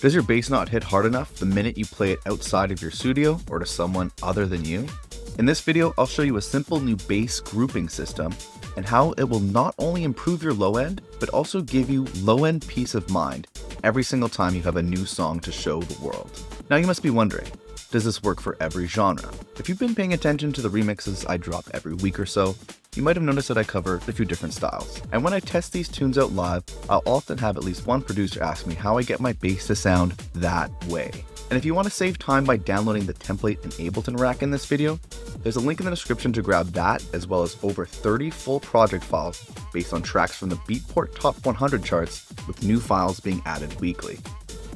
Does your bass not hit hard enough the minute you play it outside of your studio or to someone other than you? In this video, I'll show you a simple new bass grouping system and how it will not only improve your low end, but also give you low end peace of mind every single time you have a new song to show the world. Now you must be wondering, does this work for every genre? If you've been paying attention to the remixes I drop every week or so, you might have noticed that I cover a few different styles. And when I test these tunes out live, I'll often have at least one producer ask me how I get my bass to sound that way. And if you want to save time by downloading the template in Ableton Rack in this video, there's a link in the description to grab that, as well as over 30 full project files based on tracks from the Beatport Top 100 charts, with new files being added weekly.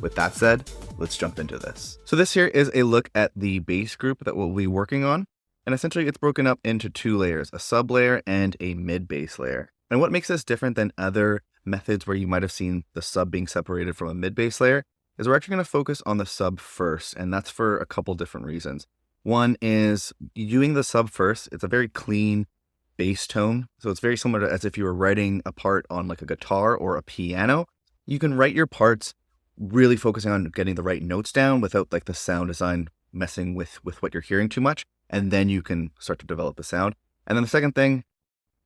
With that said, let's jump into this. So this here is a look at the bass group that we'll be working on. And essentially it's broken up into two layers, a sub layer and a mid bass layer. And what makes this different than other methods where you might have seen the sub being separated from a mid bass layer is we're actually going to focus on the sub first. And that's for a couple different reasons. One is doing the sub first. It's a very clean bass tone. So it's very similar to as if you were writing a part on like a guitar or a piano. You can write your parts really focusing on getting the right notes down without like the sound design messing with what you're hearing too much. And then you can start to develop the sound. And then the second thing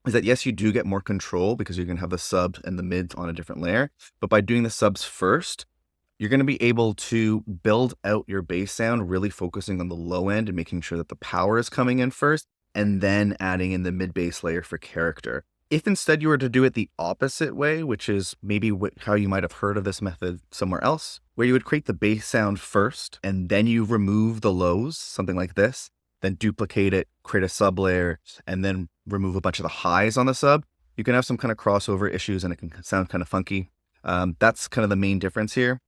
is that yes, you do get more control because you can have the subs and the mids on a different layer. But by doing the subs first, you're going to be able to build out your bass sound, really focusing on the low end and making sure that the power is coming in first, and then adding in the mid bass layer for character. If instead you were to do it the opposite way, which is maybe how you might have heard of this method somewhere else, where you would create the bass sound first, and then you remove the lows, something like this, then duplicate it, create a sub layer, and then remove a bunch of the highs on the sub, you can have some kind of crossover issues and it can sound kind of funky. That's kind of the main difference here.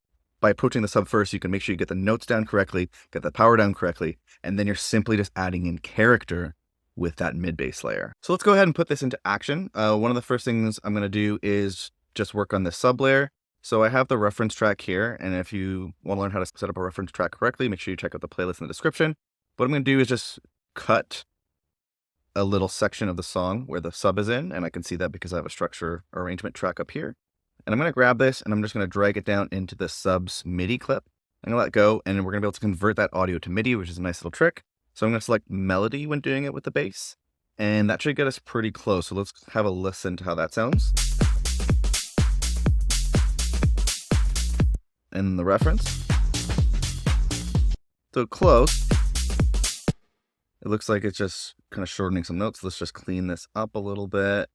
By approaching the sub first, you can make sure you get the notes down correctly, get the power down correctly, and then you're simply just adding in character with that mid bass layer. So let's go ahead and put this into action. One of the first things I'm going to do is just work on this sub layer. So I have the reference track here, and if you want to learn how to set up a reference track correctly, make sure you check out the playlist in the description. What I'm going to do is just cut a little section of the song where the sub is in, and I can see that because I have a structure arrangement track up here. And I'm going to grab this and I'm just going to drag it down into the subs MIDI clip. I'm going to let go, and we're going to be able to convert that audio to MIDI, which is a nice little trick. So I'm going to select melody when doing it with the bass, and that should get us pretty close. So let's have a listen to how that sounds. And the reference. So close. It looks like it's just kind of shortening some notes. Let's just clean this up a little bit.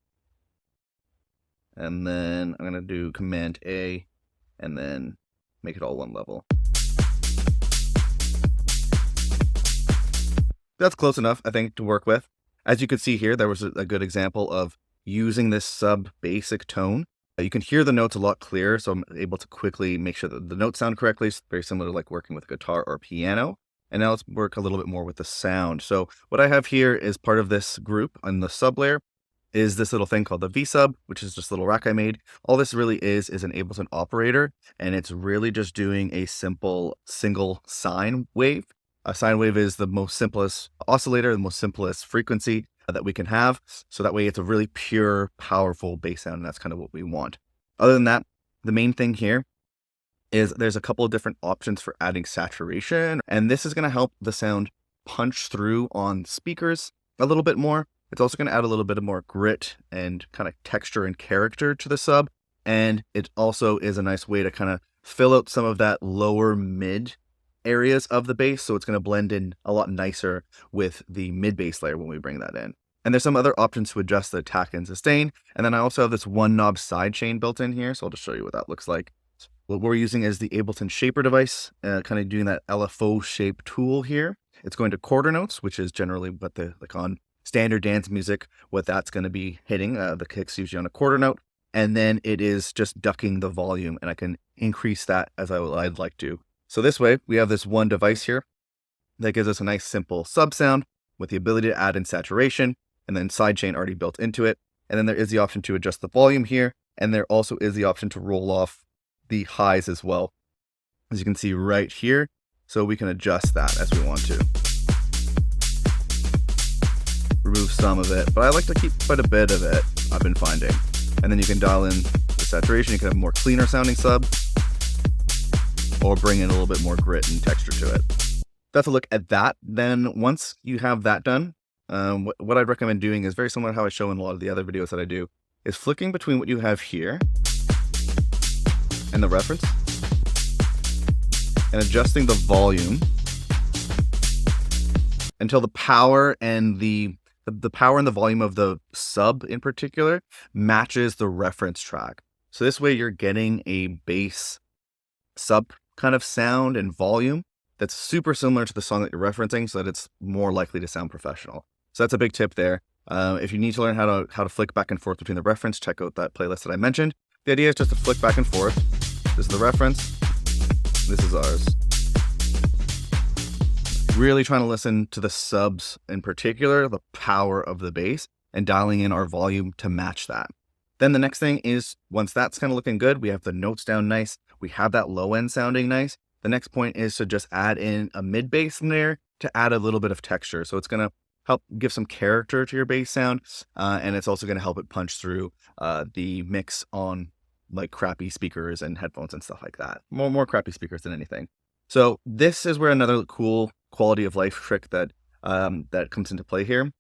And then I'm going to do Command A and then make it all one level. That's close enough, I think, to work with. As you can see here, there was a good example of using this sub basic tone. You can hear the notes a lot clearer, so I'm able to quickly make sure that the notes sound correctly. It's very similar to like working with a guitar or piano. And now let's work a little bit more with the sound. So what I have here is part of this group on the sub layer is this little thing called the V-sub, which is just a little rack I made. All this really is an Ableton operator, and it's really just doing a simple single sine wave. A sine wave is the most simplest oscillator, the most simplest frequency that we can have. So that way it's a really pure, powerful bass sound, and that's kind of what we want. Other than that, the main thing here is there's a couple of different options for adding saturation, and this is going to help the sound punch through on speakers a little bit more. It's also going to add a little bit of more grit and kind of texture and character to the sub, and it also is a nice way to kind of fill out some of that lower mid areas of the bass, so it's going to blend in a lot nicer with the mid bass layer when we bring that in. And there's some other options to adjust the attack and sustain, and then I also have this one knob sidechain built in here, so I'll just show you what that looks like. What we're using is the Ableton Shaper device, kind of doing that LFO shape tool here. It's going to quarter notes, which is generally what like on standard dance music, what that's going to be hitting. The kick's usually on a quarter note, and then it is just ducking the volume, and I can increase that as I'd like to. So this way, we have this one device here that gives us a nice simple sub sound with the ability to add in saturation, and then sidechain already built into it. And then there is the option to adjust the volume here, and there also is the option to roll off the highs as well, as you can see right here. So we can adjust that as we want to. Remove some of it, but I like to keep quite a bit of it, I've been finding. And then you can dial in the saturation. You can have a more cleaner sounding sub. or bring in a little bit more grit and texture to it. That's a look at that. Then once you have that done, what I'd recommend doing is very similar to how I show in a lot of the other videos that I do, is flicking between what you have here and the reference and adjusting the volume until the power and the power and the volume of the sub in particular matches the reference track. So this way you're getting a bass sub kind of sound and volume that's super similar to the song that you're referencing, so that it's more likely to sound professional. So that's a big tip there. If you need to learn how to flick back and forth between the reference, check out that playlist that I mentioned. The idea is just to flick back and forth. This is the reference. This is ours. Really trying to listen to the subs in particular, the power of the bass, and dialing in our volume to match that. Then the next thing is, once that's kind of looking good, we have the notes down nice, we have that low end sounding nice. The next point is to just add in a mid bass in there to add a little bit of texture. So it's going to help give some character to your bass sound, and it's also going to help it punch through the mix on like crappy speakers and headphones and stuff like that. More crappy speakers than anything. So this is where another cool quality of life trick that comes into play here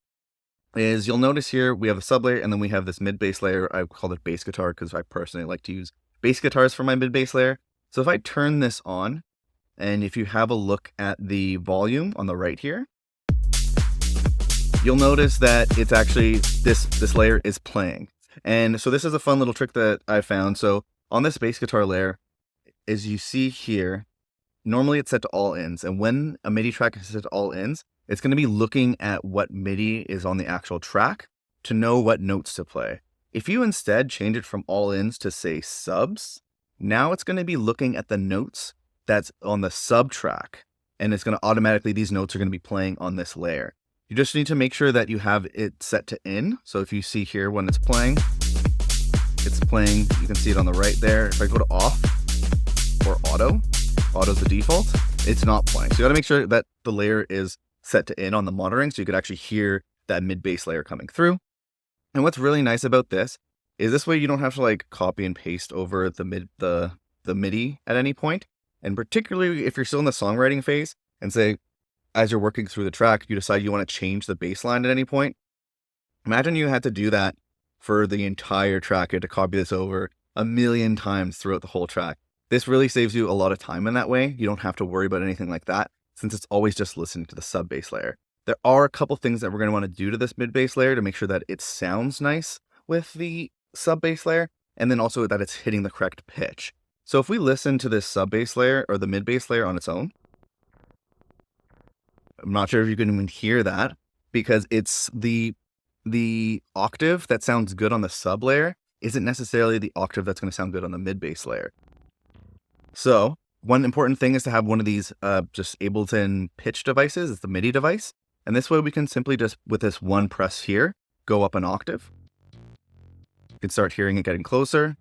is, you'll notice here we have a sub layer and then we have this mid bass layer. I call it bass guitar because I personally like to use bass guitars for my mid bass layer. So if I turn this on, and if you have a look at the volume on the right here, you'll notice that it's actually this layer is playing. And so this is a fun little trick that I found. So on this bass guitar layer, as you see here, normally it's set to all ends. And when a MIDI track is set to all ends, it's going to be looking at what MIDI is on the actual track to know what notes to play. If you instead change it from all ends to say subs, now it's going to be looking at the notes that's on the sub track. And it's going to automatically, these notes are going to be playing on this layer. You just need to make sure that you have it set to in. So if you see here when it's playing, you can see it on the right there. If I go to off or auto's the default, it's not playing. So you gotta make sure that the layer is set to in on the monitoring so you could actually hear that mid bass layer coming through. And what's really nice about this is this way you don't have to like copy and paste over the MIDI at any point. And particularly if you're still in the songwriting phase and say, as you're working through the track, you decide you want to change the bass line at any point. Imagine you had to do that for the entire track. You had to copy this over a million times throughout the whole track. This really saves you a lot of time in that way. You don't have to worry about anything like that, since it's always just listening to the sub bass layer. There are a couple things that we're going to want to do to this mid bass layer to make sure that it sounds nice with the sub bass layer, and then also that it's hitting the correct pitch. So if we listen to this sub bass layer or the mid bass layer on its own, I'm not sure if you can even hear that, because it's the octave that sounds good on the sub layer isn't necessarily the octave that's going to sound good on the mid bass layer. So one important thing is to have one of these just Ableton pitch devices. It's the MIDI device. And this way we can simply just, with this one press here, go up an octave. You can start hearing it getting closer.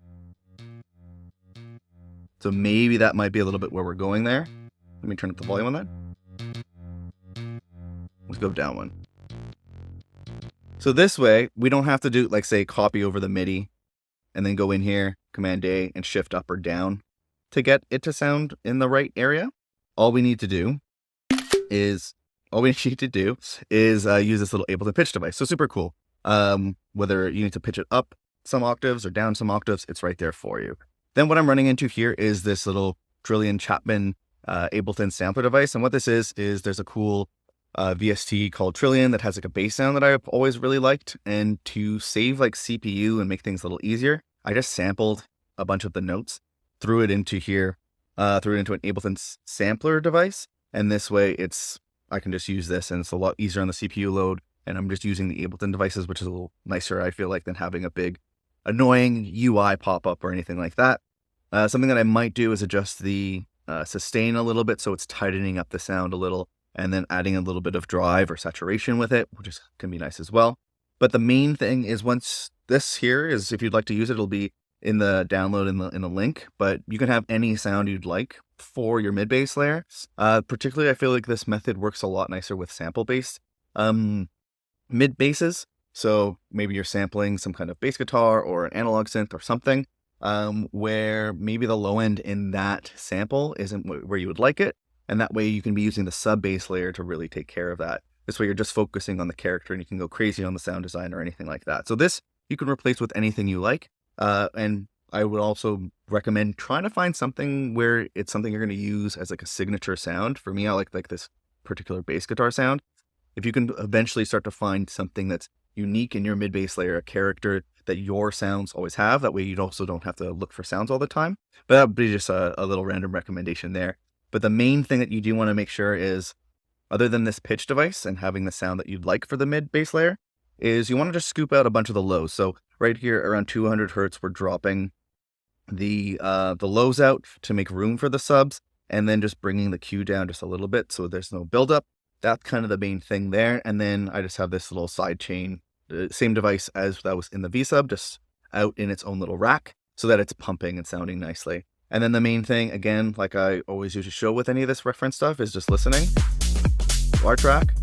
So maybe that might be a little bit where we're going there. Let me turn up the volume on that. Let's go down one. So this way, we don't have to do, like, say, copy over the MIDI and then go in here, Command A, and shift up or down to get it to sound in the right area. All we need to do is use this little Ableton pitch device. So super cool. Whether you need to pitch it up some octaves or down some octaves, it's right there for you. Then what I'm running into here is this little Trillian Chapman Ableton sampler device. And what this is there's a cool VST called Trillian that has like a bass sound that I've always really liked. And to save like CPU and make things a little easier, I just sampled a bunch of the notes, threw it into here, threw it into an Ableton sampler device. And this way I can just use this and it's a lot easier on the CPU load. And I'm just using the Ableton devices, which is a little nicer, I feel like, than having a big annoying UI pop-up or anything like that. Something that I might do is adjust the sustain a little bit so it's tightening up the sound a little, and then adding a little bit of drive or saturation with it, which can be nice as well. But the main thing is, once this here is, if you'd like to use it, it'll be in the download in the link, but you can have any sound you'd like for your mid bass layer. Particularly, I feel like this method works a lot nicer with sample-based mid basses. So maybe you're sampling some kind of bass guitar or an analog synth or something. where maybe the low end in that sample isn't where you would like it. And that way you can be using the sub bass layer to really take care of that. This way you're just focusing on the character and you can go crazy on the sound design or anything like that. So this you can replace with anything you like. And I would also recommend trying to find something where it's something you're going to use as like a signature sound. For me, I like this particular bass guitar sound. If you can eventually start to find something that's unique in your mid bass layer, a character that your sounds always have, that way you also don't have to look for sounds all the time. But that would be just a little random recommendation there. But the main thing that you do want to make sure is, other than this pitch device and having the sound that you'd like for the mid bass layer, is you want to just scoop out a bunch of the lows. So right here around 200 hertz, we're dropping the lows out to make room for the subs, and then just bringing the Q down just a little bit so there's no buildup. That's kind of the main thing there. And then I just have this little side chain, same device as that was in the V sub, just out in its own little rack so that it's pumping and sounding nicely. And then the main thing, again, like I always usually show with any of this reference stuff, is just listening to our track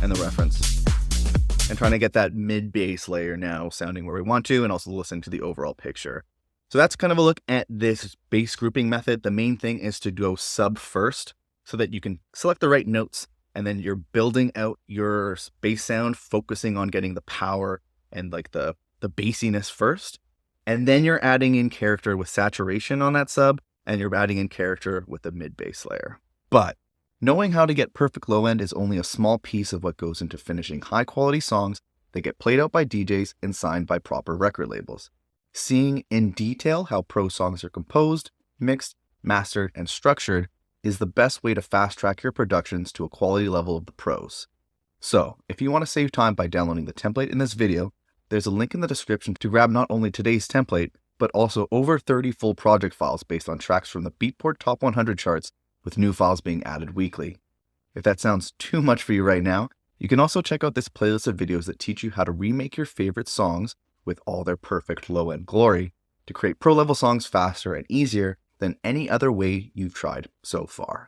and the reference and trying to get that mid bass layer now sounding where we want to, and also listen to the overall picture. So that's kind of a look at this bass grouping method. The main thing is to go sub first so that you can select the right notes, and then you're building out your bass sound, focusing on getting the power and like the bassiness first. And then you're adding in character with saturation on that sub, and you're adding in character with the mid bass layer. But knowing how to get perfect low end is only a small piece of what goes into finishing high quality songs that get played out by DJs and signed by proper record labels. Seeing in detail how pro songs are composed, mixed, mastered, and structured is the best way to fast track your productions to a quality level of the pros. So if you want to save time by downloading the template in this video, there's a link in the description to grab not only today's template, but also over 30 full project files based on tracks from the Beatport Top 100 charts, with new files being added weekly. If that sounds too much for you right now, you can also check out this playlist of videos that teach you how to remake your favorite songs with all their perfect low-end glory to create pro-level songs faster and easier than any other way you've tried so far.